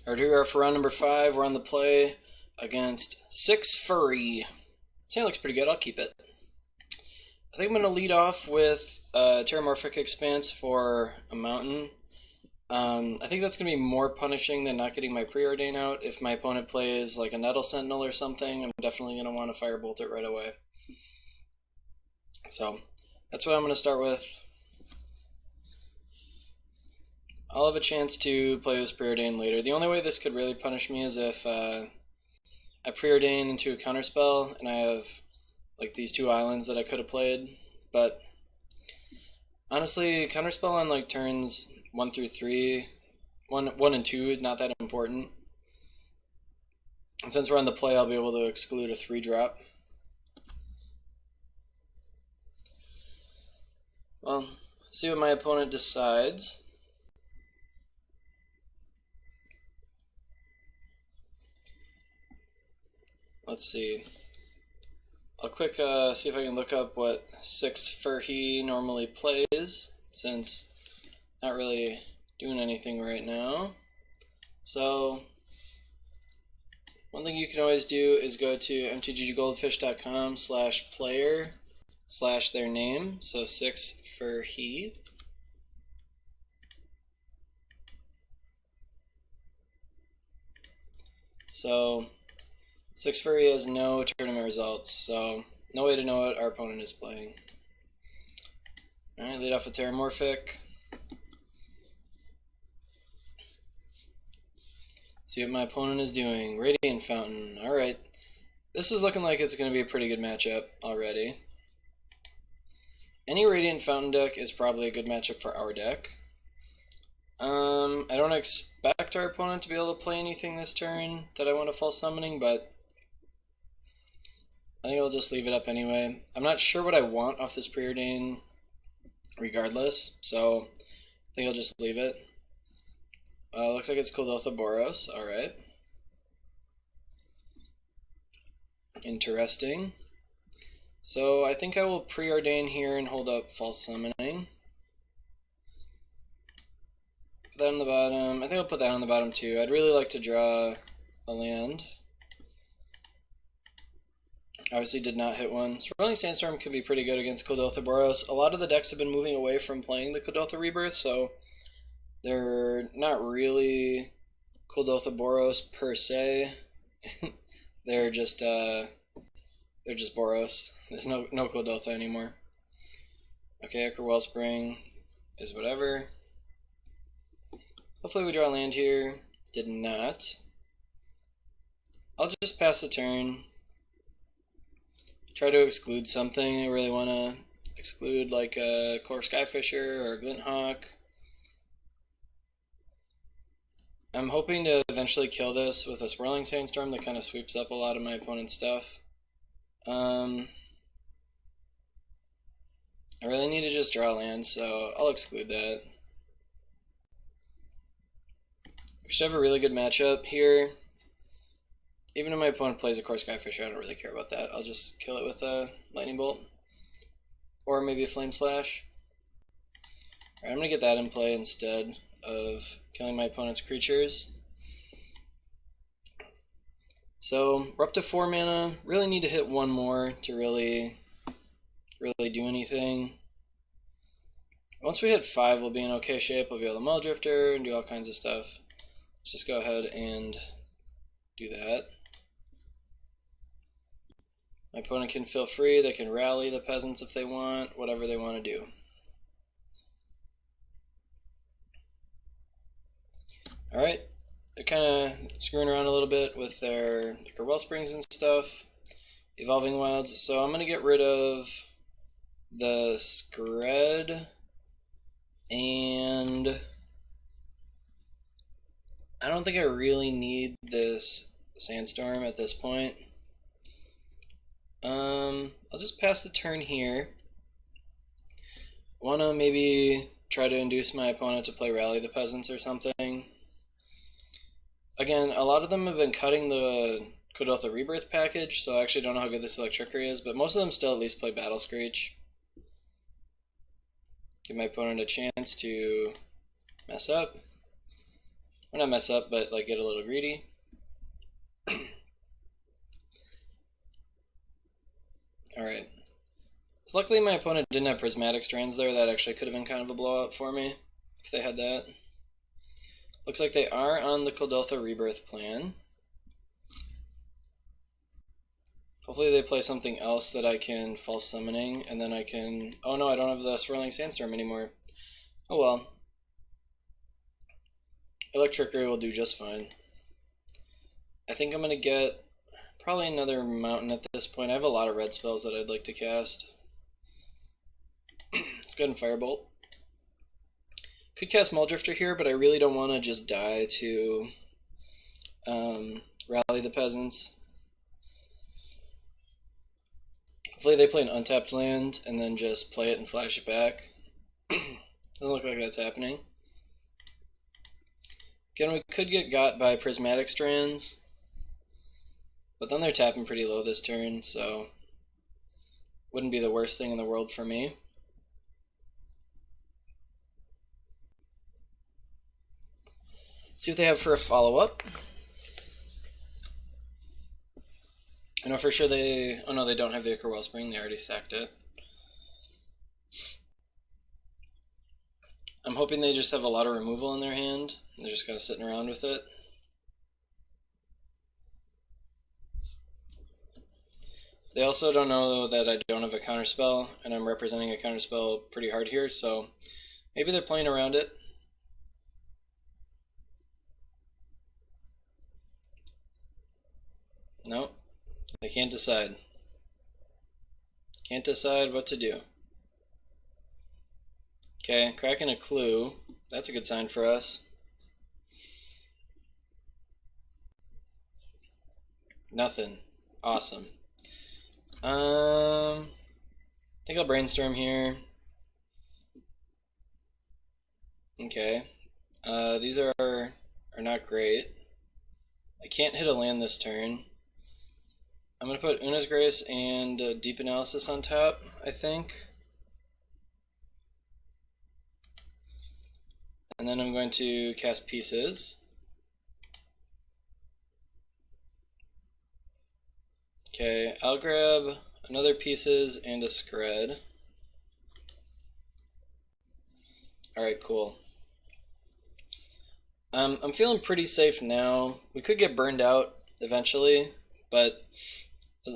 Alright, here we are for round number 5. We're on the play against 6 Furry. This hand looks pretty good. I'll keep it. I think I'm going to lead off with Terramorphic Expanse for a mountain. I think that's going to be more punishing than not getting my Preordain out. If my opponent plays like a Nettle Sentinel or something, I'm definitely going to want to Firebolt it right away. So that's what I'm going to start with. I'll have a chance to play this Preordain later. The only way this could really punish me is if I Preordain into a counterspell and I have like these 2 islands that I could have played. But honestly, counterspell on like turns 1 through 3, 1 and 2 is not that important. And since we're on the play, I'll be able to exclude a 3-drop. Well, let's see what my opponent decides. Let's see. I'll quick see if I can look up what 6 Furry normally plays, since not really doing anything right now. So one thing you can always do is go to mtggoldfish.com/player/their name, so 6 Furry. So 6 Furry has no tournament results, so no way to know what our opponent is playing. Alright, lead off with Terramorphic. See what my opponent is doing. Radiant Fountain. Alright. This is looking like it's going to be a pretty good matchup already. Any Radiant Fountain deck is probably a good matchup for our deck. I don't expect our opponent to be able to play anything this turn that I want to false summoning, but I think I'll just leave it up anyway. I'm not sure what I want off this Preordain regardless, so I think I'll just leave it. Looks like it's Kuldotha Boros, alright. Interesting. So I think I will Preordain here and hold up false summoning. Put that on the bottom. I think I'll put that on the bottom too. I'd really like to draw a land. Obviously did not hit one. Swirling Sandstorm could be pretty good against Kuldotha Boros. A lot of the decks have been moving away from playing the Kuldotha Rebirth, so they're not really Kuldotha Boros per se. they're just Boros. There's no Kuldotha anymore. Okay, Echo Wellspring is whatever. Hopefully we draw land here. Did not. I'll just pass the turn. Try to exclude something. I really want to exclude like a Core Skyfisher or a Glinthawk. I'm hoping to eventually kill this with a Swirling Sandstorm that kind of sweeps up a lot of my opponent's stuff. I really need to just draw land, so I'll exclude that. We should have a really good matchup here. Even if my opponent plays a Core Skyfisher, I don't really care about that. I'll just kill it with a Lightning Bolt. Or maybe a Flame Slash. Alright, I'm going to get that in play instead of killing my opponent's creatures. So, we're up to 4 mana. Really need to hit 1 more to really do anything. Once we hit 5, we'll be in okay shape. We'll be able to Mull Drifter and do all kinds of stuff. Let's just go ahead and do that. My opponent can feel free, they can rally the peasants if they want, whatever they want to do. Alright, they're kind of screwing around a little bit with their Wellsprings and stuff, Evolving Wilds, so I'm going to get rid of the Skred, and I don't think I really need this Sandstorm at this point. I'll just pass the turn here. Want to maybe try to induce my opponent to play Rally the Peasants or something. Again, a lot of them have been cutting the Kuldotha Rebirth package, so I actually don't know how good this Electrickery is, but most of them still at least play Battle Screech. Give my opponent a chance to mess up. Or not mess up, but like get a little greedy. Alright. So luckily my opponent didn't have Prismatic Strands there. That actually could have been kind of a blowout for me if they had that. Looks like they are on the Kuldotha Rebirth plan. Hopefully they play something else that I can false summoning, and then I can... Oh no, I don't have the Swirling Sandstorm anymore. Oh well. Electrickery will do just fine. I think I'm going to get probably another mountain at this point. I have a lot of red spells that I'd like to cast. Let's go ahead and Firebolt. Could cast Muldrifter here, but I really don't want to just die to Rally the Peasants. Hopefully they play an untapped land and then just play it and flash it back. Doesn't look like that's happening. Again, we could get got by Prismatic Strands, but then they're tapping pretty low this turn, so wouldn't be the worst thing in the world for me. See what they have for a follow-up. I know for sure they... Oh no, they don't have the Ichor Wellspring. They already sacked it. I'm hoping they just have a lot of removal in their hand. They're just kind of sitting around with it. They also don't know that I don't have a counterspell, and I'm representing a counterspell pretty hard here, so maybe they're playing around it. No, they can't decide. Can't decide what to do. Okay, cracking a clue. That's a good sign for us. Nothing. Awesome. I think I'll brainstorm here. Okay. These are not great. I can't hit a land this turn. I'm going to put Una's Grace and Deep Analysis on top, I think. And then I'm going to cast Pieces. Okay, I'll grab another Pieces and a Scred. Alright, cool. I'm feeling pretty safe now. We could get burned out eventually, but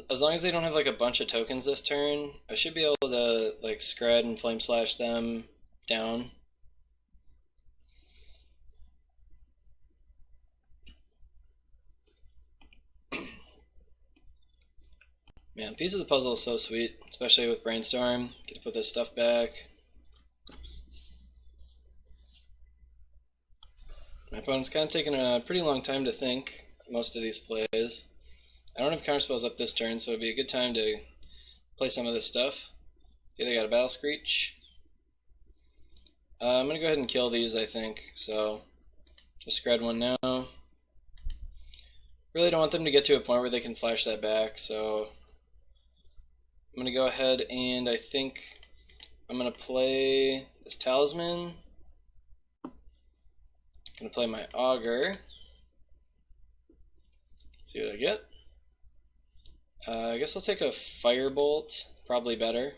as long as they don't have like a bunch of tokens this turn, I should be able to like Scred and Flame Slash them down. Man, Piece of the Puzzle is so sweet, especially with Brainstorm. Get to put this stuff back. My opponent's kind of taking a pretty long time to think most of these plays. I don't have counterspells up this turn, so it'd be a good time to play some of this stuff. Okay, they got a Battle Screech. I'm going to go ahead and kill these, I think. So, just Scred one now. Really don't want them to get to a point where they can flash that back, so I'm going to go ahead and I think I'm going to play this Talisman. I'm going to play my Augur. See what I get. I guess I'll take a Firebolt, probably better.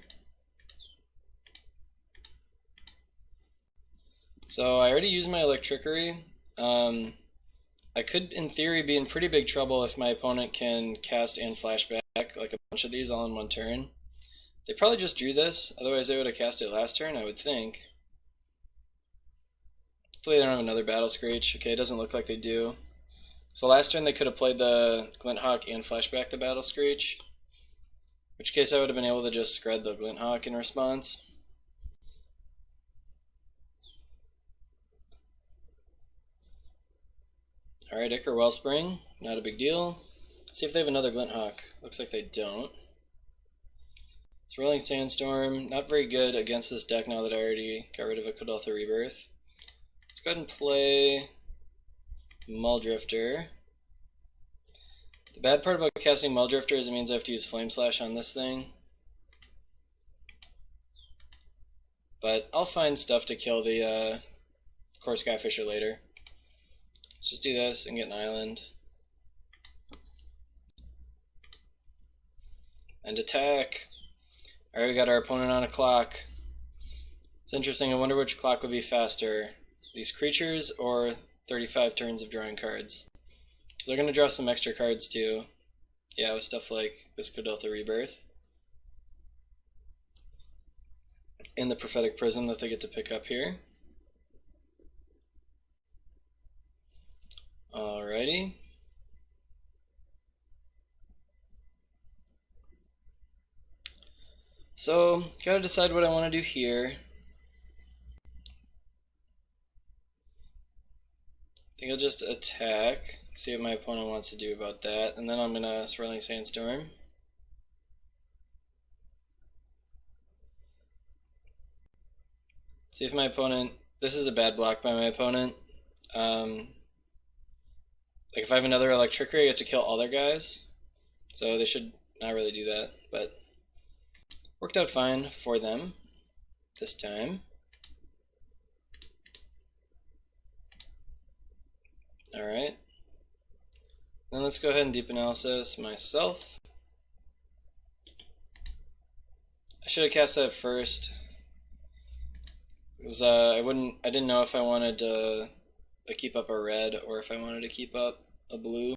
So I already used my Electrickery. I could, in theory, be in pretty big trouble if my opponent can cast and flashback like a bunch of these all in one turn. They probably just drew this, otherwise they would have cast it last turn, I would think. Hopefully they don't have another Battle Screech. Okay, it doesn't look like they do. So last turn they could have played the Glinthawk and flashback the Battle Screech, in which case I would have been able to just Scred the Glinthawk in response. Alright, Ichor Wellspring, not a big deal. See if they have another Glinthawk. Looks like they don't. Swirling Sandstorm, not very good against this deck now that I already got rid of a Kuldotha Rebirth. Let's go ahead and play Muldrifter. The bad part about casting Muldrifter is it means I have to use Flame Slash on this thing. But I'll find stuff to kill the Core Skyfisher later. Let's just do this and get an island. And attack. Alright, we got our opponent on a clock. It's interesting, I wonder which clock would be faster. These creatures or 35 turns of drawing cards. Because they're going to draw some extra cards too. Yeah, with stuff like this Kuldotha Rebirth. And the Prophetic Prism that they get to pick up here. Alrighty. So, gotta decide what I want to do here. I think I'll just attack, see what my opponent wants to do about that, and then I'm gonna Swirling Sandstorm. See if my opponent, this is a bad block by my opponent. Like if I have another Electricity, I get to kill all their guys. So they should not really do that, but worked out fine for them this time. Alright. Then let's go ahead and Deep Analysis myself. I should have cast that first. Because I didn't know if I wanted to keep up a red or if I wanted to keep up a blue.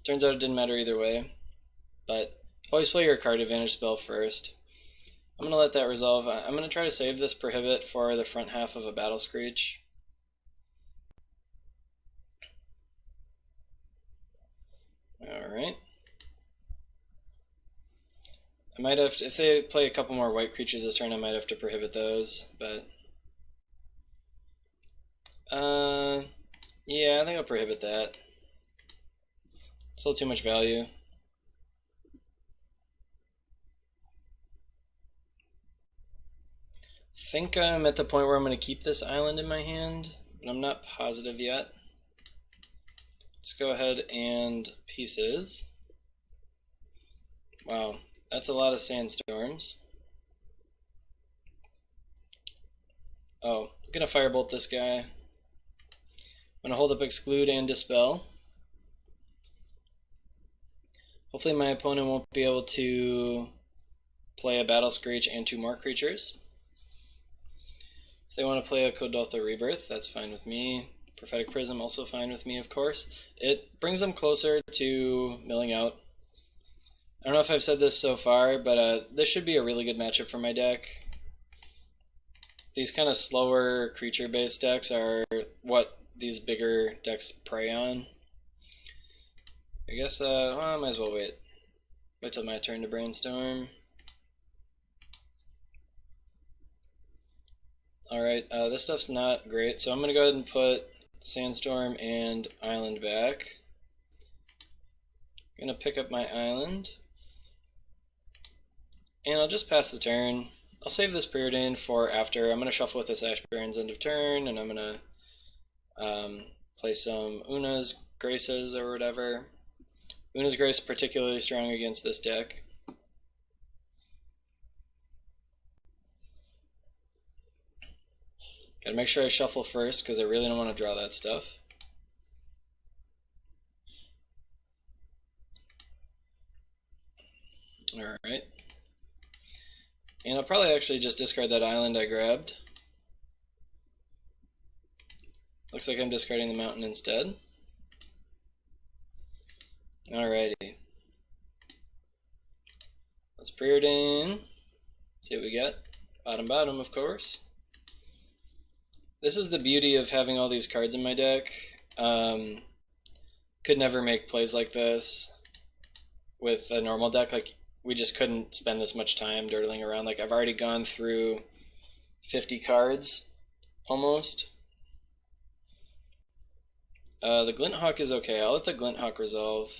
Turns out it didn't matter either way. But always play your card advantage spell first. I'm going to let that resolve. I'm going to try to save this Prohibit for the front half of a Battle Screech. Alright. I might have to, if they play a couple more white creatures this turn, I might have to prohibit those, but yeah, I think I'll prohibit that. It's a little too much value. I think I'm at the point where I'm going to keep this island in my hand, but I'm not positive yet. Let's go ahead and pieces. Wow. That's a lot of sandstorms. Oh, I'm gonna firebolt this guy. I'm gonna hold up Exclude and Dispel. Hopefully my opponent won't be able to play a Battle Screech and 2 more creatures. If they want to play a Kuldotha Rebirth, that's fine with me. Prophetic Prism also fine with me, of course. It brings them closer to milling out. I don't know if I've said this so far, but this should be a really good matchup for my deck. These kind of slower creature-based decks are what these bigger decks prey on. I guess, well, I might as well wait. Wait till my turn to brainstorm. Alright, this stuff's not great, so I'm going to go ahead and put Sandstorm and Island back. I'm going to pick up my island. And I'll just pass the turn. I'll save this Preordain for after. I'm going to shuffle with this Ash Baron's end of turn, and I'm going to play some Una's Graces or whatever. Una's Grace is particularly strong against this deck. Gotta make sure I shuffle first, because I really don't want to draw that stuff. Alright. And I'll probably actually just discard that island I grabbed. Looks like I'm discarding the mountain instead. Alrighty. Let's Preordain. See what we get. Bottom, bottom, of course. This is the beauty of having all these cards in my deck. Could never make plays like this with a normal deck. Like, we just couldn't spend this much time dirtling around. Like, I've already gone through 50 cards, almost. The Glinthawk is okay. I'll let the Glinthawk resolve.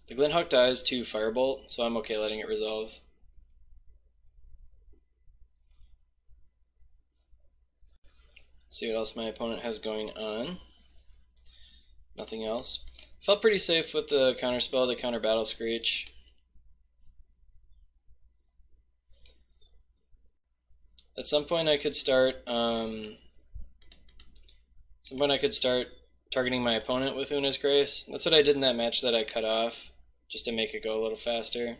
The Glinthawk dies to Firebolt, so I'm okay letting it resolve. See what else my opponent has going on. Nothing else. Felt pretty safe with the counterspell, the counter Battle Screech. At some point I could start some point I could start targeting my opponent with Una's Grace. That's what I did in that match that I cut off, just to make it go a little faster.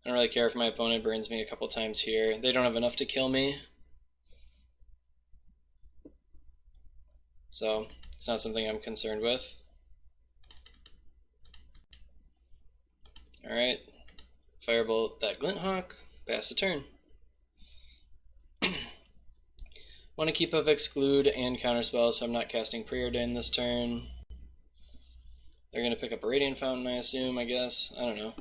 I don't really care if my opponent burns me a couple times here. They don't have enough to kill me. So, it's not something I'm concerned with. Alright, Firebolt that Glinthawk, pass the turn. Want to keep up Exclude and Counterspell, so I'm not casting Preordain this turn. They're going to pick up a Radiant Fountain, I assume, I guess. I don't know.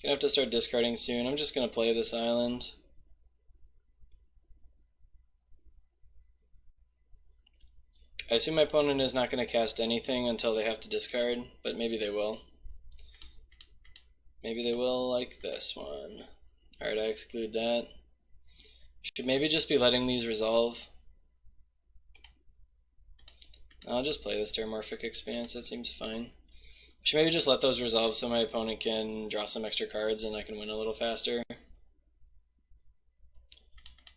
Gonna have to start discarding soon. I'm just going to play this island. I assume my opponent is not going to cast anything until they have to discard, but maybe they will. Maybe they will, like this one. Alright, I exclude that. Should maybe just be letting these resolve. I'll just play this Terramorphic Expanse, that seems fine. Should maybe just let those resolve so my opponent can draw some extra cards and I can win a little faster.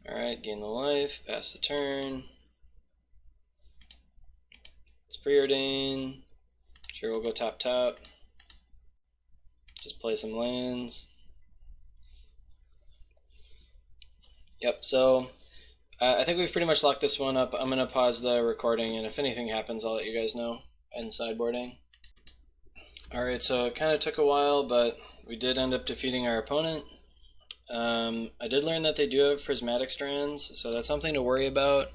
Alright, gain the life, pass the turn. Let's Preordain. Sure, we'll go top. Just play some lands. Yep, so I think we've pretty much locked this one up. I'm going to pause the recording, and if anything happens, I'll let you guys know in sideboarding. Alright, so it kind of took a while, but we did end up defeating our opponent. I did learn that they do have Prismatic Strands, so that's something to worry about.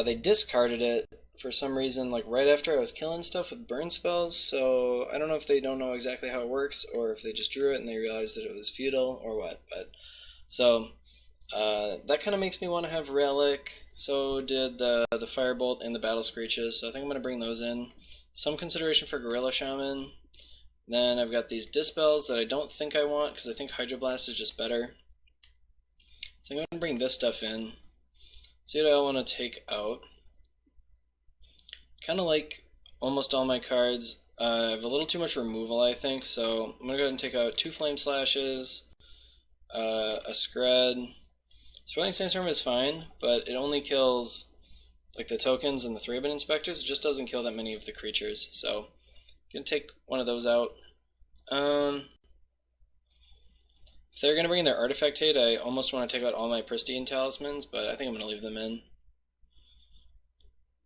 They discarded it for some reason, like right after I was killing stuff with burn spells, so I don't know if they don't know exactly how it works, or if they just drew it and they realized that it was futile, or what, but... So, that kind of makes me want to have Relic, so did the Firebolt and the Battle Screeches, so I think I'm going to bring those in. Some consideration for Gorilla Shaman. Then I've got these Dispels that I don't think I want, because I think Hydroblast is just better. So I'm going to bring this stuff in. See what I want to take out. Kind of like almost all my cards. I have a little too much removal, I think, so I'm going to go ahead and take out 2 Flame Slashes, a Scred. Swirling Sandstorm is fine, but it only kills like the tokens and the Thraben Inspectors. It just doesn't kill that many of the creatures, so I'm going to take one of those out. If they're going to bring in their Artifact Hate, I almost want to take out all my Pristine Talismans, but I think I'm going to leave them in.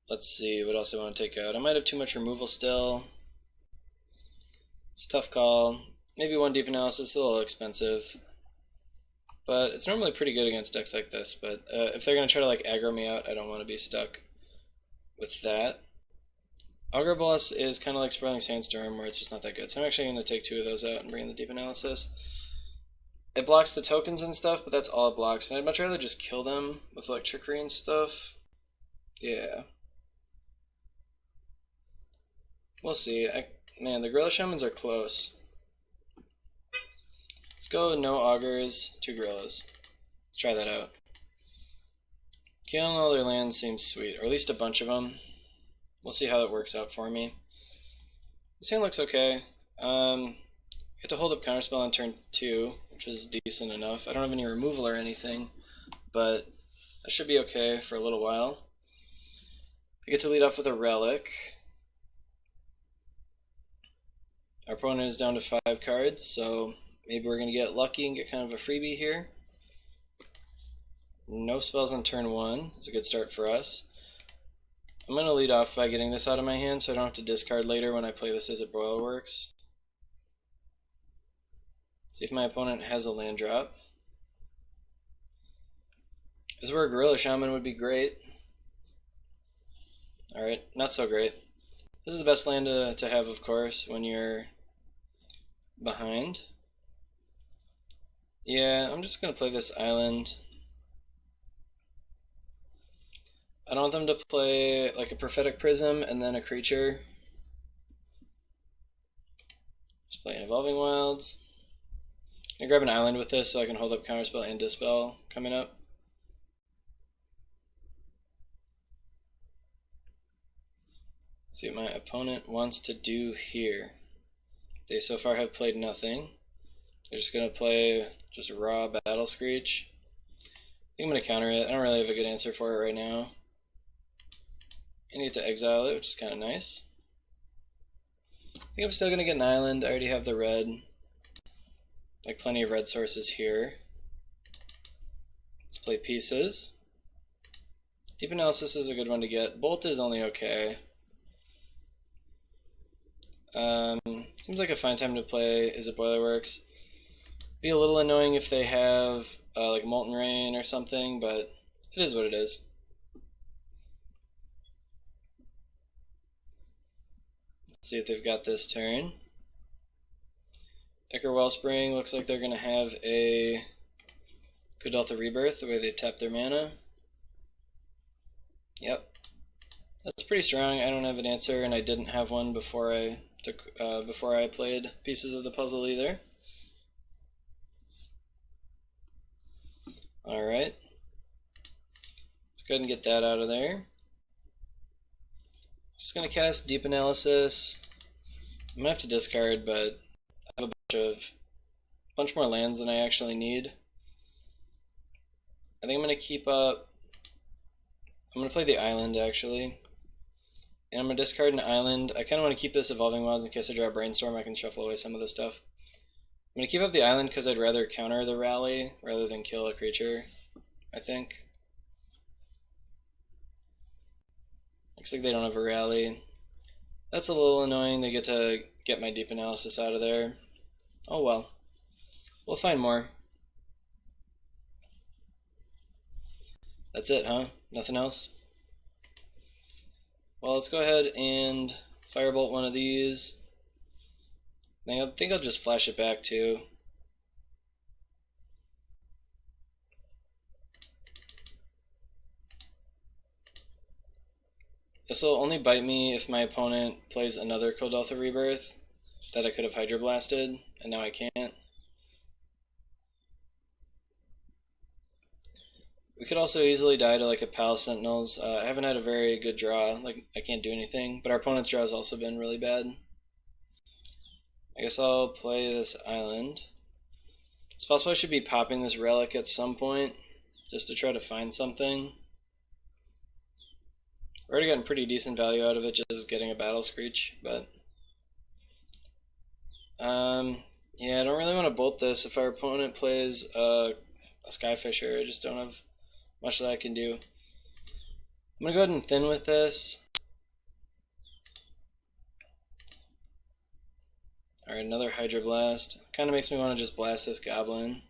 Let's see what else I want to take out. I might have too much removal still. It's a tough call. Maybe one Deep Analysis, a little expensive. But it's normally pretty good against decks like this, but if they're going to try to like aggro me out, I don't want to be stuck with that. Augur Bolas is kind of like Swirling Sandstorm, where it's just not that good, so I'm actually going to take 2 of those out and bring in the Deep Analysis. It blocks the tokens and stuff, but that's all it blocks, and I'd much rather just kill them with like Trickery and stuff. Yeah. We'll see. Man, the Gorilla Shamans are close. Let's go no Augurs, 2 Gorillas. Let's try that out. Killing all their lands seems sweet, or at least a bunch of them. We'll see how that works out for me. This hand looks okay. I get to hold up Counterspell on turn 2, which is decent enough. I don't have any removal or anything, but that should be okay for a little while. I get to lead off with a Relic. Our opponent is down to 5 cards, so maybe we're going to get lucky and get kind of a freebie here. No spells on turn 1. It's a good start for us. I'm going to lead off by getting this out of my hand so I don't have to discard later when I play this as a Broil Works. See if my opponent has a land drop. This is where a Gorilla Shaman would be great. Alright, not so great. This is the best land to have, of course, when you're behind. Yeah, I'm just going to play this island. I don't want them to play like a Prophetic Prism and then a creature. Just play Evolving Wilds. I'm going to grab an island with this so I can hold up Counterspell and Dispel coming up. See what my opponent wants to do here. They so far have played nothing. They're just going to play just raw Battle Screech. think I'm going to counter it. I don't really have a good answer for it right now. I need to exile it, which is kind of nice. I think I'm still going to get an island. I already have the red. Like plenty of red sources here. Let's play pieces. Deep Analysis is a good one to get. Bolt is only okay. Seems like a fine time to play Is It Boilerworks. Be a little annoying if they have like Molten Rain or something, but it is what it is. Let's see if they've got this turn. Ichor Wellspring looks like they're going to have a Kuldotha Rebirth, the way they tap their mana. Yep. That's pretty strong. I don't have an answer, and I didn't have one before I played pieces of the puzzle either. Alright. Let's go ahead and get that out of there. Just gonna cast Deep Analysis. I'm gonna have to discard, but I have a bunch more lands than I actually need. I think I'm gonna keep up. I'm gonna play the island actually. And I'm gonna discard an island. I kinda wanna keep this Evolving Wilds in case I draw a Brainstorm, I can shuffle away some of this stuff. I'm gonna keep up the island because I'd rather counter the rally rather than kill a creature, I think. Looks like they don't have a rally. That's a little annoying. They get to get my Deep Analysis out of there. Oh well. We'll find more. That's it, huh? Nothing else? Well, let's go ahead and Firebolt one of these. I think I'll just flash it back too. This will only bite me if my opponent plays another Kuldotha Rebirth that I could have Hydroblasted, and now I can't. We could also easily die to like a Palace Sentinels. I haven't had a very good draw, like I can't do anything, but our opponent's draw has also been really bad. I guess I'll play this island. It's possible I should be popping this relic at some point, just to try to find something. We've already gotten pretty decent value out of it just getting a Battle Screech, but yeah, I don't really want to bolt this. If our opponent plays a Skyfisher, I just don't have much that I can do. I'm gonna go ahead and thin with this. Alright, another Hydroblast. Kind of makes me want to just blast this Goblin.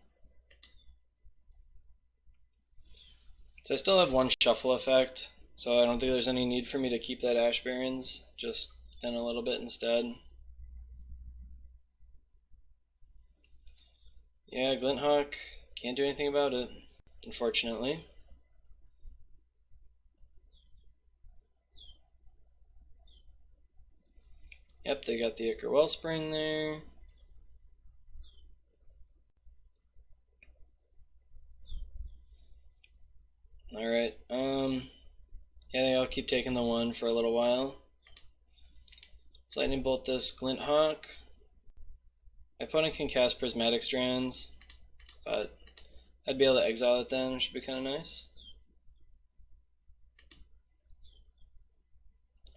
So I still have one Shuffle effect, so I don't think there's any need for me to keep that Ash Barrens. Just thin a little bit instead. Yeah, Glinthawk, can't do anything about it, unfortunately. Yep, they got the Ichor Wellspring there. Alright, yeah, I'll keep taking the one for a little while. Let's Lightning Bolt this Glinthawk. My opponent can cast Prismatic Strands, but I'd be able to exile it then, which would be kind of nice.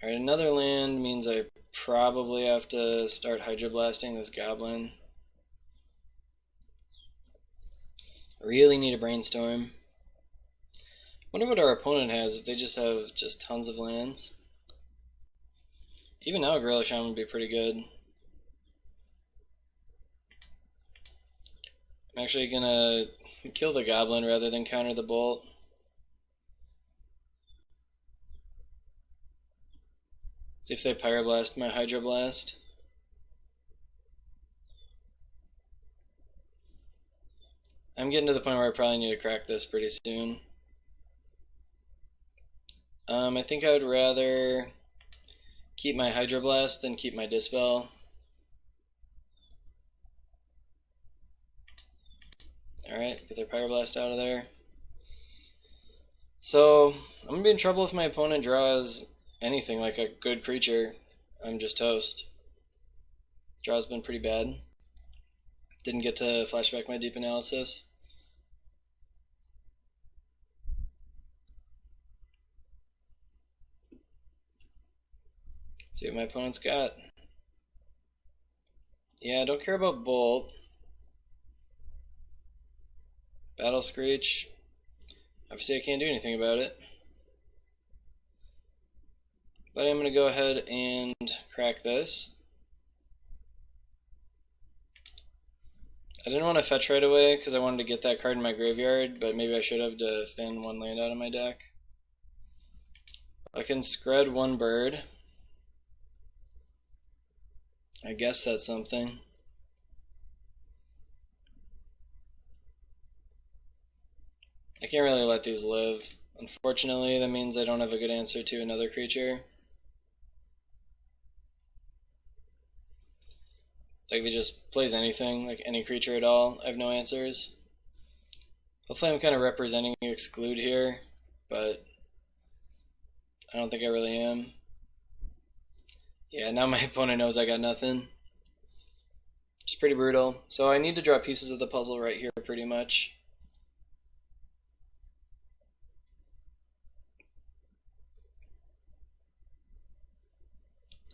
Alright, another land means I probably have to start Hydroblasting this Goblin. I really need a Brainstorm. Wonder what our opponent has, if they just have just tons of lands. Even now, Gorilla Shaman would be pretty good. I'm actually gonna kill the Goblin rather than counter the Bolt. See if they Pyroblast my Hydroblast. I'm getting to the point where I probably need to crack this pretty soon. I think I would rather keep my Hydroblast than keep my Dispel. Alright, get their Pyroblast out of there. So, I'm going to be in trouble if my opponent draws anything like a good creature. I'm just toast. Draw's been pretty bad. Didn't get to flashback my Deep Analysis. See what my opponent's got. Yeah, I don't care about Bolt. Battle Screech. Obviously I can't do anything about it. But I'm going to go ahead and crack this. I didn't want to fetch right away because I wanted to get that card in my graveyard, but maybe I should have to thin one land out of my deck. I can scred one bird. I guess that's something. I can't really let these live. Unfortunately, that means I don't have a good answer to another creature. Like if he just plays anything, like any creature at all, I have no answers. Hopefully I'm kind of representing exclude here, but I don't think I really am. Yeah, now my opponent knows I got nothing. It's pretty brutal. So I need to draw pieces of the puzzle right here pretty much.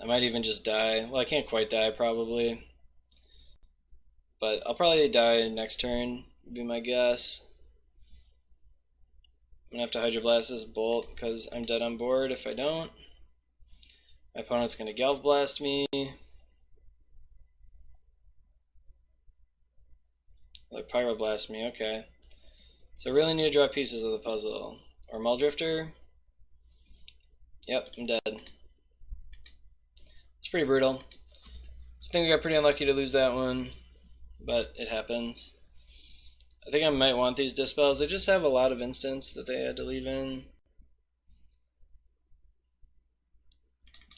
I might even just die. Well, I can't quite die probably. But I'll probably die next turn, would be my guess. I'm gonna have to Hydroblast this Bolt because I'm dead on board if I don't. My opponent's gonna Galv Blast me. Or Pyroblast me, okay. So I really need to draw pieces of the puzzle. Or Muldrifter. Yep, I'm dead. It's pretty brutal. I think I got pretty unlucky to lose that one, but it happens. I think I might want these Dispels. They just have a lot of instants that they had to leave in.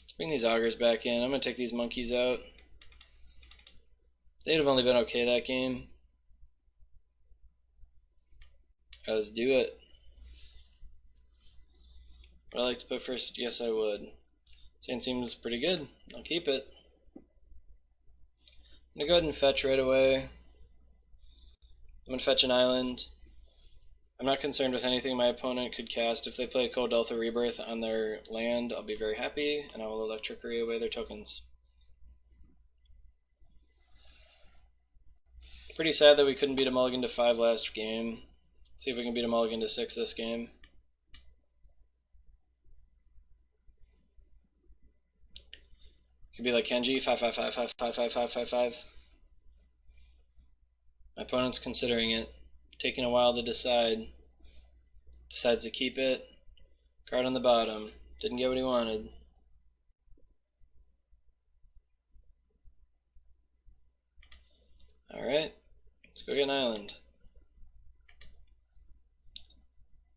Let's bring these Augurs back in. I'm going to take these monkeys out. They'd have only been okay that game. Right, let's do it. Would I like to put first? Yes, I would. This hand seems pretty good. I'll keep it. I'm going to go ahead and fetch right away. I'm going to fetch an island. I'm not concerned with anything my opponent could cast. If they play Kuldotha Rebirth on their land, I'll be very happy, and I will Electricity away their tokens. Pretty sad that we couldn't beat a mulligan to 5 last game. See if we can beat a mulligan to 6 this game. Could be like Kenji, 5/5/5/5/5/5/5/5. My opponent's considering it, taking a while to decide. Decides to keep it. Card on the bottom. Didn't get what he wanted. Alright, let's go get an island.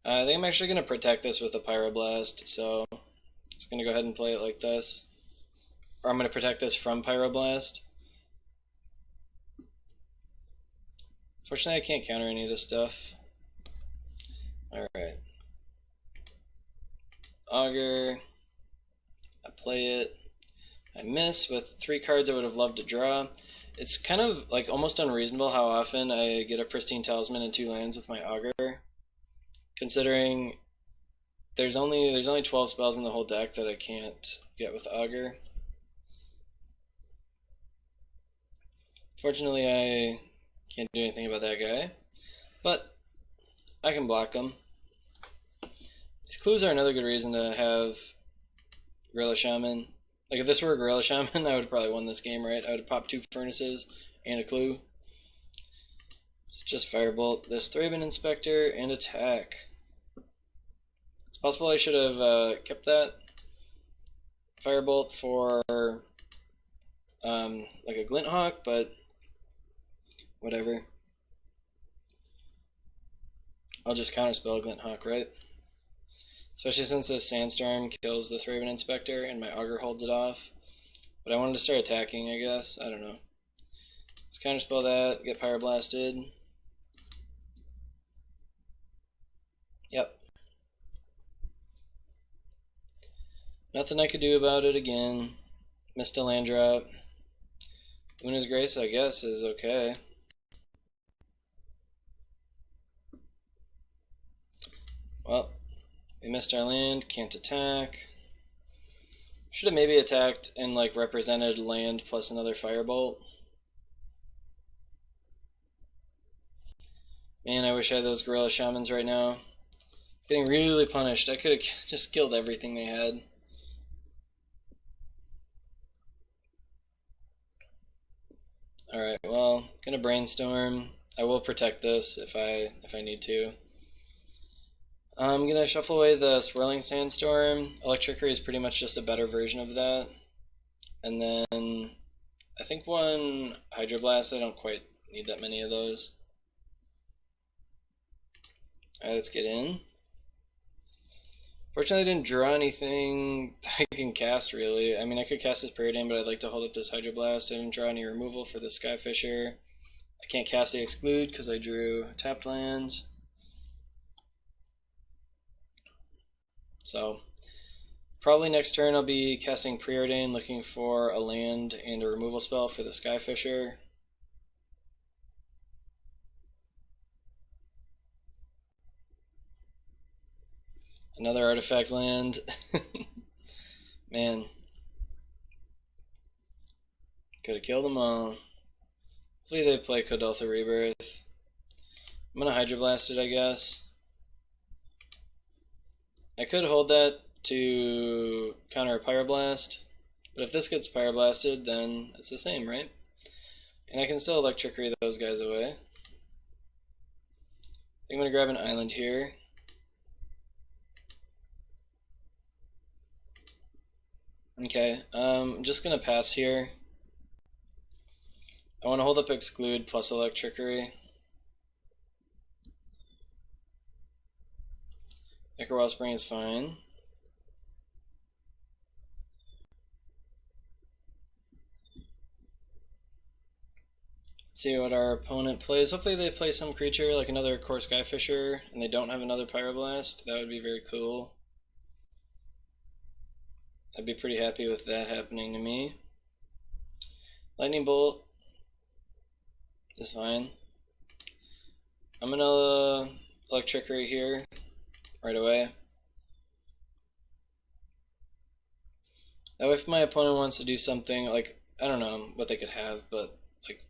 I think I'm actually going to protect this with a Pyroblast, so I'm just going to go ahead and play it like this. Or I'm going to protect this from Pyroblast. Fortunately, I can't counter any of this stuff. Alright. Augur. I play it. I miss with 3 cards I would have loved to draw. It's kind of like almost unreasonable how often I get a Pristine Talisman and 2 lands with my Augur. Considering there's only 12 spells in the whole deck that I can't get with Augur. Fortunately, I can't do anything about that guy, but I can block him. These clues are another good reason to have Gorilla Shaman. Like if this were a Gorilla Shaman, I would have probably won this game, right? I would have popped 2 Furnaces and a clue. So just Firebolt this Thraben Inspector and attack. It's possible I should have kept that Firebolt for like a Glinthawk, but whatever. I'll just counterspell Glinthawk, right? Especially since this Sandstorm kills the Thraben Inspector and my Augur holds it off. But I wanted to start attacking, I guess. I don't know. Let's counterspell that, get Pyroblasted. Yep. Nothing I could do about it again. Missed a land drop. Luna's Grace, I guess, is okay. Well, we missed our land, can't attack. Should have maybe attacked and like represented land plus another firebolt. Man, I wish I had those gorilla shamans right now. Getting really punished. I could have just killed everything they had. Alright, well, gonna brainstorm. I will protect this if I need to. I'm gonna shuffle away the Swirling Sandstorm. Electricity is pretty much just a better version of that. And then I think one Hydroblast. I don't quite need that many of those. Alright, let's get in. Fortunately, I didn't draw anything I can cast, really. I mean, I could cast this Preordain, but I'd like to hold up this Hydroblast. I didn't draw any removal for the Skyfisher. I can't cast the Exclude because I drew tapped lands. So, probably next turn I'll be casting Preordain, looking for a land and a removal spell for the Skyfisher. Another artifact land. Man. Could have killed them all. Hopefully they play Kuldotha Rebirth. I'm gonna Hydroblast it, I guess. I could hold that to counter a Pyroblast, but if this gets Pyroblasted, then it's the same, right? And I can still Electricity those guys away. I'm gonna grab an island here. Okay, I'm just gonna pass here. I want to hold up Exclude plus Electricity. Ichor Wellspring is fine. Let's see what our opponent plays. Hopefully they play some creature like another Core Skyfisher and they don't have another Pyroblast. That would be very cool. I'd be pretty happy with that happening to me. Lightning Bolt is fine. I'm gonna Electricity here right away. Now if my opponent wants to do something like, I don't know what they could have, but like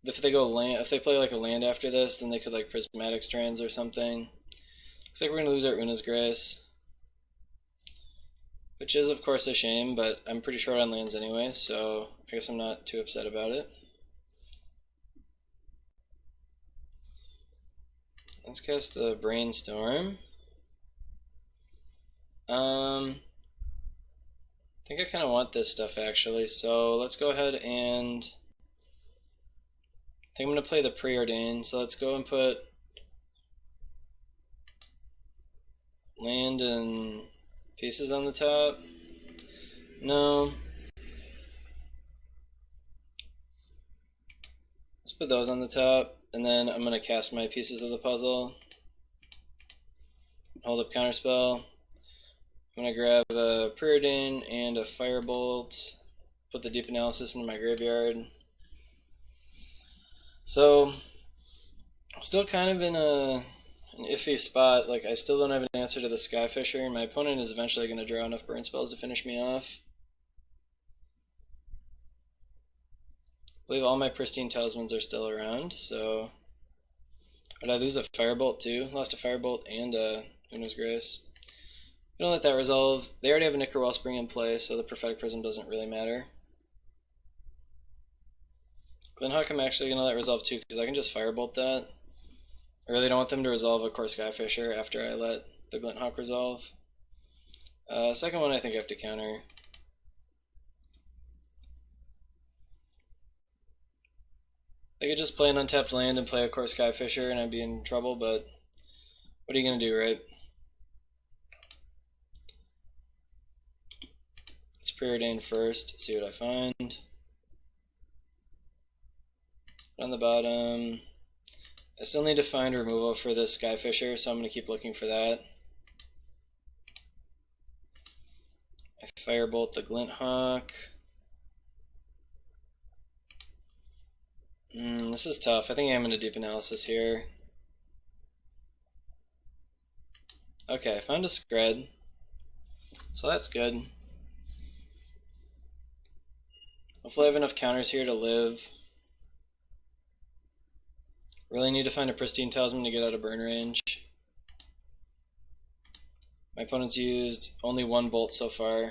if they go land, if they play like a land after this, then they could like Prismatic Strands or something. Looks like we're gonna lose our Una's Grace, which is of course a shame, but I'm pretty short on lands anyway, so I guess I'm not too upset about it. Let's cast the Brainstorm. I think I kind of want this stuff actually, so let's go ahead and I think I'm going to play the Preordain, so let's go and put land and pieces on the top. No. Let's put those on the top, and then I'm going to cast my pieces of the puzzle. Hold up Counterspell. I'm going to grab a Preordain and a Firebolt, put the Deep Analysis into my graveyard. So, I'm still kind of in an iffy spot. Like, I still don't have an answer to the Skyfisher, and my opponent is eventually going to draw enough burn spells to finish me off. I believe all my Pristine Talismans are still around, so... Did I lose a Firebolt too? Lost a Firebolt and a Una's Grace. Don't let that resolve. They already have an Ichor Wellspring in play, so the Prophetic Prism doesn't really matter. Glinthawk I'm actually going to let resolve too, because I can just Firebolt that. I really don't want them to resolve a Core Skyfisher after I let the Glinthawk resolve. Second one I think I have to counter. They could just play an untapped land and play a Core Skyfisher and I'd be in trouble, but what are you going to do, right? Let's Preordain first, see what I find. On the bottom, I still need to find removal for this Skyfisher, so I'm going to keep looking for that. I Firebolt the Glinthawk. This is tough. I think I'm in a Deep Analysis here. Okay, I found a Scred, so that's good. Hopefully I have enough counters here to live. Really need to find a pristine talisman to get out of burn range. My opponent's used only one bolt so far.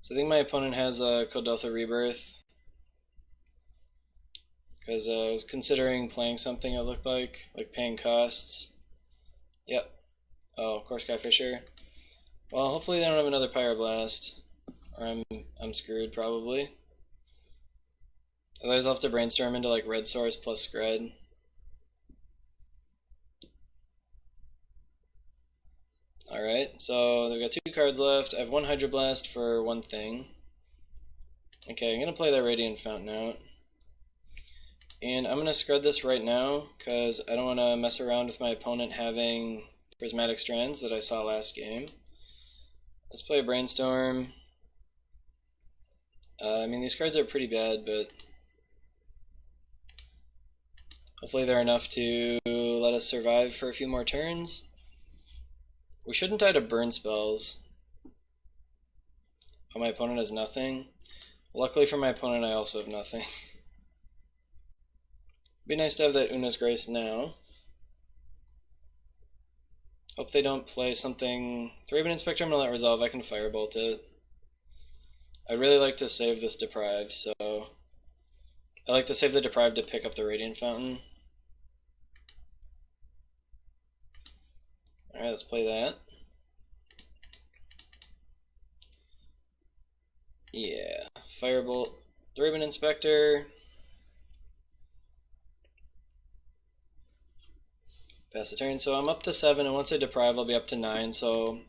So I think my opponent has a Kuldotha Rebirth, because I was considering playing something it looked like paying costs. Yep. Oh, of course, Skyfisher. Well, hopefully they don't have another Pyroblast, or I'm screwed probably. Otherwise I'll have to brainstorm into like Red Source plus Scred. Alright, so they've got 2 cards left. I have 1 Hydroblast for 1 thing. Okay, I'm going to play that Radiant Fountain out. And I'm going to Scred this right now, because I don't want to mess around with my opponent having Prismatic Strands that I saw last game. Let's play a Brainstorm. I mean, these cards are pretty bad, but hopefully they're enough to let us survive for a few more turns. We shouldn't die to burn spells. Oh, my opponent has nothing. Luckily for my opponent, I also have nothing. Be nice to have that Una's Grace now. Hope they don't play something. 3-Ribbon Inspector I'm going to let resolve. I can Firebolt it. I'd really like to save this Deprive, so I like to save the Deprive to pick up the Radiant Fountain. Alright, let's play that. Yeah, Firebolt, 3-Ribbon Inspector. Pass the turn, so I'm up to 7, and once I Deprive, I'll be up to 9, so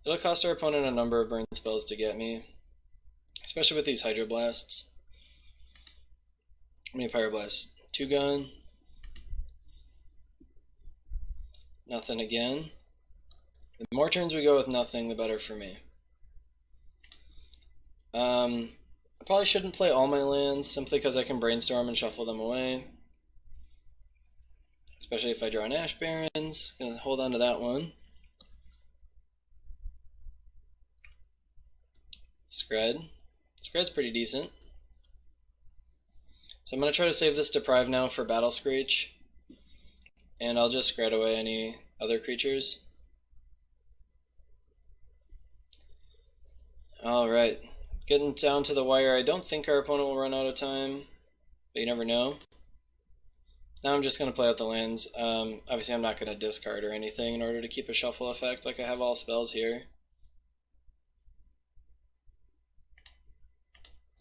it'll cost our opponent a number of burn spells to get me, especially with these Hydroblasts. How many Pyroblast? 2 gun. Nothing again. The more turns we go with nothing, the better for me. I probably shouldn't play all my lands, simply because I can Brainstorm and shuffle them away. Especially if I draw an Ash Barrens. Gonna hold on to that one. Scred. Scred's pretty decent. So I'm gonna try to save this Deprive now for Battle Screech. And I'll just Scred away any other creatures. Alright. Getting down to the wire. I don't think our opponent will run out of time, but you never know. Now I'm just going to play out the lands. Obviously I'm not going to discard or anything in order to keep a shuffle effect, like I have all spells here.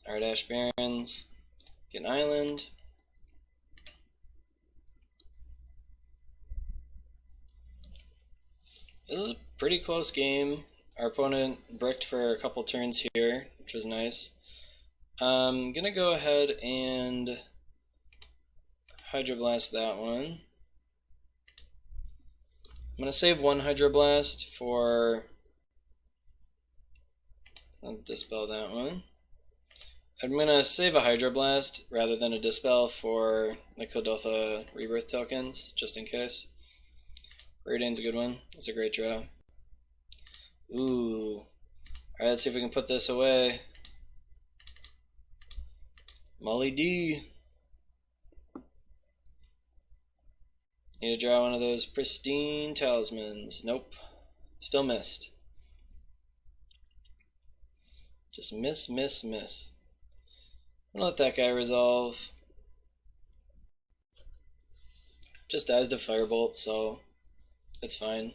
Alright, Ash Barrens. Get an island. This is a pretty close game. Our opponent bricked for a couple turns here, which was nice. I'm going to go ahead and Hydroblast that one. I'm going to save 1 Hydroblast for... I'll dispel that one. I'm going to save a Hydroblast rather than a Dispel for the Kuldotha Rebirth tokens, just in case. Radiant's a good one. That's a great draw. Ooh. Alright, let's see if we can put this away. Molly D. Need to draw one of those pristine talismans. Nope. Still missed. Just miss, miss, miss. I'm gonna let that guy resolve. Just dies to Firebolt, so it's fine.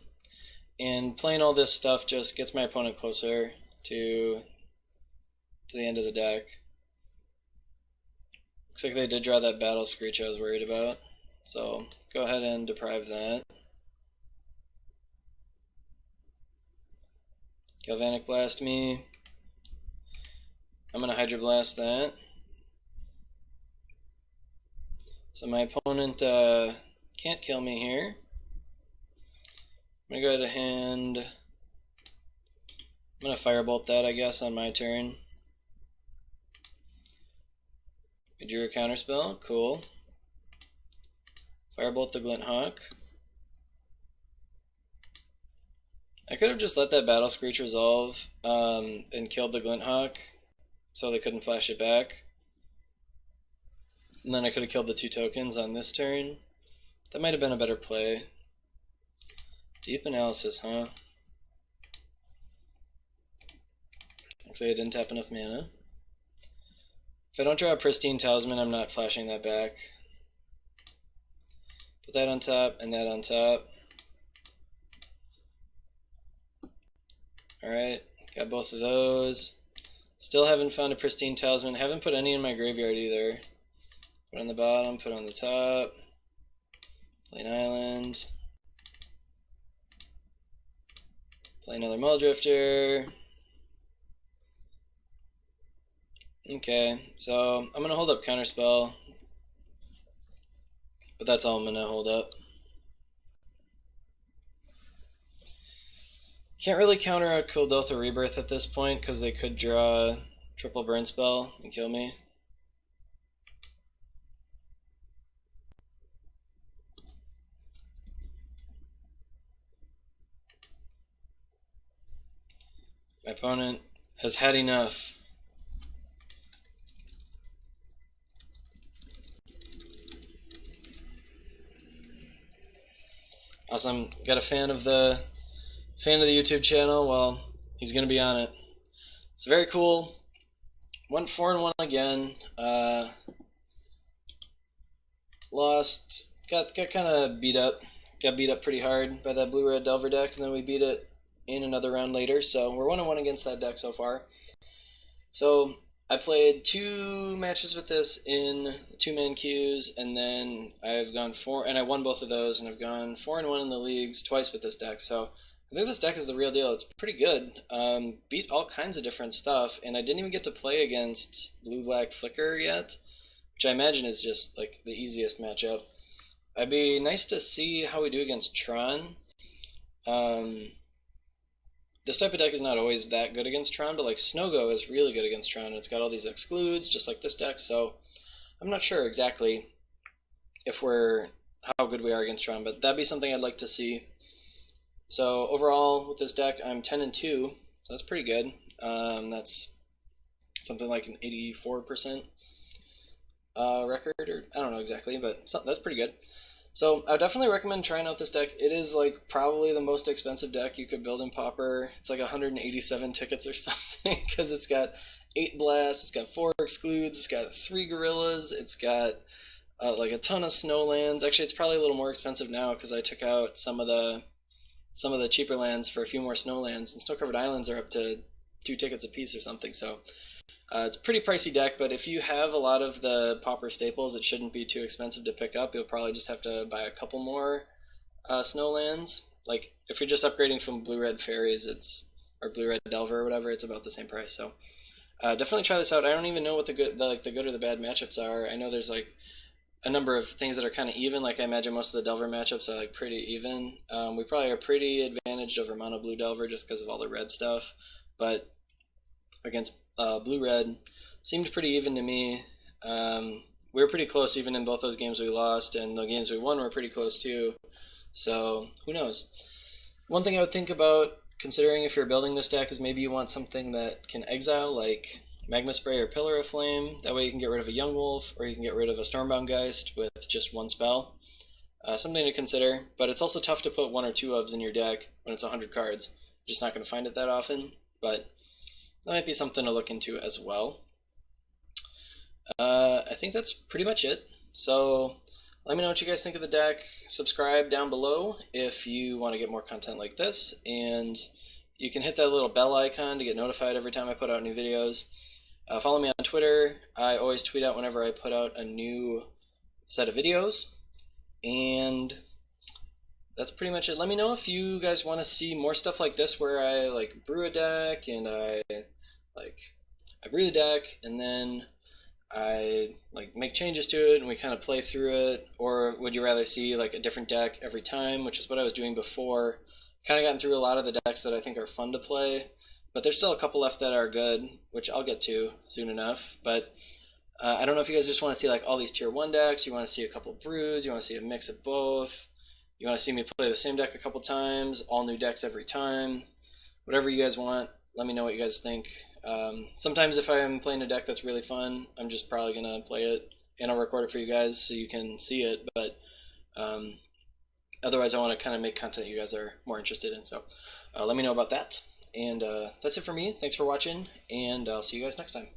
And playing all this stuff just gets my opponent closer to the end of the deck. Looks like they did draw that Battle Screech I was worried about. So go ahead and Deprive that. Galvanic Blast me. I'm going to Hydroblast that. So my opponent can't kill me here. I'm going to go ahead and I'm going to Firebolt that, I guess, on my turn. I drew a counterspell. Cool. Firebolt the Glint Hawk. I could have just let that Battle Screech resolve and killed the Glinthawk so they couldn't flash it back. And then I could have killed the 2 tokens on this turn. That might have been a better play. Deep analysis, huh? Looks like I didn't tap enough mana. If I don't draw a Pristine Talisman, I'm not flashing that back. Put that on top and that on top. Alright, got both of those. Still haven't found a Pristine Talisman. Haven't put any in my graveyard either. Put on the bottom, put on the top. Play an island. Play another Mulldrifter. Okay, so I'm going to hold up Counterspell. But that's all I'm going to hold up. Can't really counter a Kuldotha Rebirth at this point because they could draw triple burn spell and kill me. My opponent has had enough. Awesome. Got a fan of the YouTube channel. Well, he's gonna be on it. It's very cool. Went 4-1 again. Lost. Got kind of beat up. Got beat up pretty hard by that blue-red Delver deck, and then we beat it in another round later. So we're 1-1 against that deck so far. So I played 2 matches with this in 2-man queues, and then I've gone 4, and I won both of those, and I've gone 4-1 in the leagues twice with this deck. So I think this deck is the real deal. It's pretty good. Beat all kinds of different stuff, and I didn't even get to play against Blue-Black Flicker yet, which I imagine is just like the easiest matchup. It'd be nice to see how we do against Tron. This type of deck is not always that good against Tron, but like Snowgo is really good against Tron. It's got all these excludes, just like this deck, so I'm not sure exactly if how good we are against Tron, but that'd be something I'd like to see. So overall, with this deck, I'm 10-2, so that's pretty good. That's something like an 84% record, or I don't know exactly, but that's pretty good. So I would definitely recommend trying out this deck. It is like probably the most expensive deck you could build in Pauper. It's like 187 tickets or something because it's got 8 blasts, it's got 4 excludes, it's got 3 gorillas, it's got like a ton of snowlands. Actually, it's probably a little more expensive now because I took out some of the cheaper lands for a few more snowlands, and snow-covered islands are up to 2 tickets a piece or something. So it's a pretty pricey deck, but if you have a lot of the Pauper staples, it shouldn't be too expensive to pick up. You'll probably just have to buy a couple more snowlands. Like if you're just upgrading from blue-red fairies, or blue-red delver or whatever, it's about the same price. So definitely try this out. I don't even know what the good or the bad matchups are. I know there's like a number of things that are kind of even. Like I imagine most of the delver matchups are like pretty even. We probably are pretty advantaged over mono blue delver just because of all the red stuff, but against blue-red seemed pretty even to me. We were pretty close even in both those games we lost, and the games we won were pretty close too. So who knows? One thing I would think about considering if you're building this deck is maybe you want something that can exile, like Magma Spray or Pillar of Flame. That way you can get rid of a Young Wolf, or you can get rid of a Stormbound Geist with just 1 spell. Something to consider, but it's also tough to put 1 or 2 ofs in your deck when it's 100 cards. You're just not going to find it that often, but that might be something to look into as well. I think that's pretty much it. So let me know what you guys think of the deck. Subscribe down below if you want to get more content like this, and you can hit that little bell icon to get notified every time I put out new videos. Follow me on Twitter. I always tweet out whenever I put out a new set of videos, and that's pretty much it. Let me know if you guys want to see more stuff like this where I like brew a deck and I brew the deck and then I like make changes to it and we kind of play through it, or would you rather see like a different deck every time, which is what I was doing before. Kind of gotten through a lot of the decks that I think are fun to play, but there's still a couple left that are good, which I'll get to soon enough. But I don't know if you guys just want to see like all these tier 1 decks, you want to see a couple brews, you want to see a mix of both. you want to see me play the same deck a couple times, all new decks every time, whatever you guys want, let me know what you guys think. Sometimes if I'm playing a deck that's really fun, I'm just probably going to play it, and I'll record it for you guys so you can see it, but otherwise I want to kind of make content you guys are more interested in, so let me know about that. And that's it for me. Thanks for watching, and I'll see you guys next time.